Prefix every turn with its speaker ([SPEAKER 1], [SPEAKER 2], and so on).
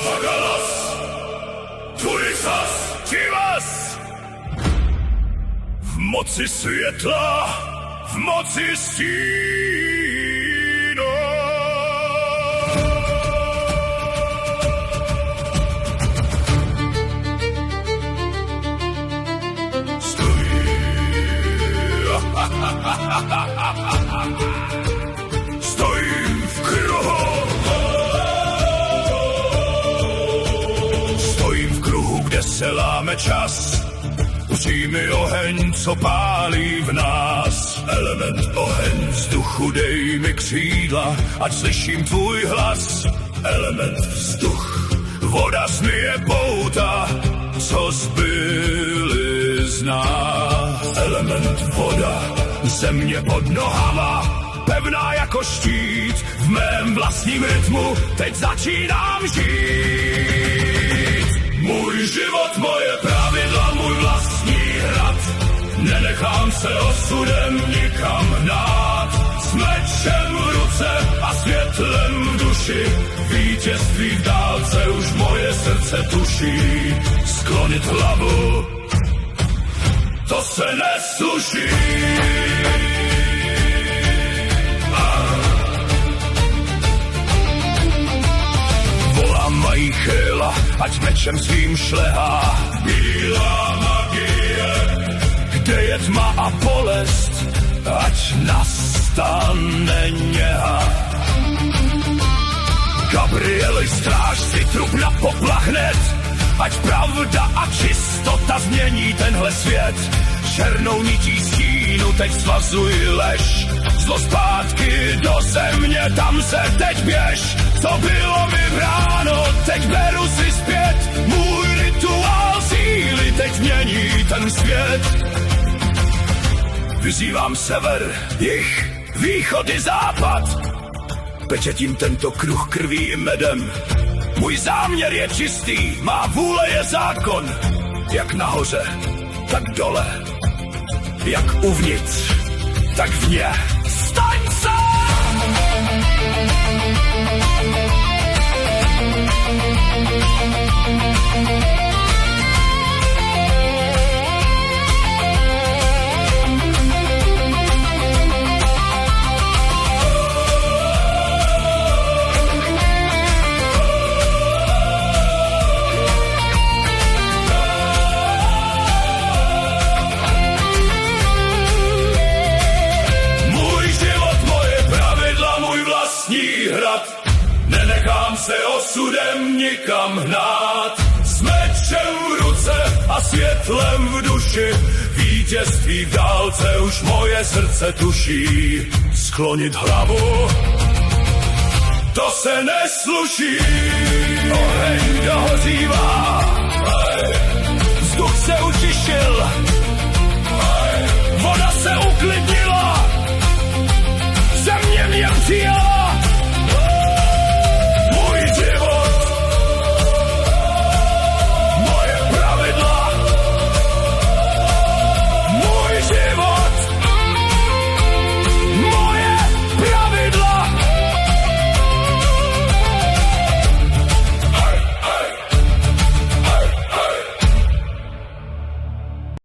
[SPEAKER 1] Hagalas, Turisas, Chivas! V moci světla, v moci stínu. Stojím v kruhu. Stojím v kruhu, kde se láme čas. Přijmi oheň, co pálí v nás. Element oheň, vzduchu dej mi křídla, ať slyším tvůj hlas. Element vzduch, voda smije pouta, co zbyly z nás. Element voda, země pod nohama, pevná jako štít. V mém vlastním rytmu teď začínám žít. Můj život, moje pravidla, můj vlastní hrad. Nenechám se osudem nikam hnát. S mečem v ruce a světlem v duši. Vítězství v dálce už moje srdce tuší. Sklonit hlavu, to se nesluší. Michaela, ať mečem svým šlehá. Bílá magie, kde je tma a bolest, ať nastane něha. Gabrieli, stráž si trup na poplach hned, ať pravda a čistota změní tenhle svět. Černou nití stínu teď svazuj lež, zlo zpátky do země, tam se teď běž. Co bylo vybráno, teď beru si zpět. Můj rituál síly teď mění ten svět. Vyzývám sever, jih, východ i západ. Pečetím tento kruh krví i medem. Můj záměr je čistý, má vůle je zákon. Jak nahoře, tak dole. Jak uvnitř, tak vně. Staň se! Nenechám se osudem nikam hnát. S mečem v ruce a světlem v duši. Vítězství v dálce už moje srdce tuší. Sklonit hlavu, to se nesluší. Oheň dohořívá, vzduch se utišil.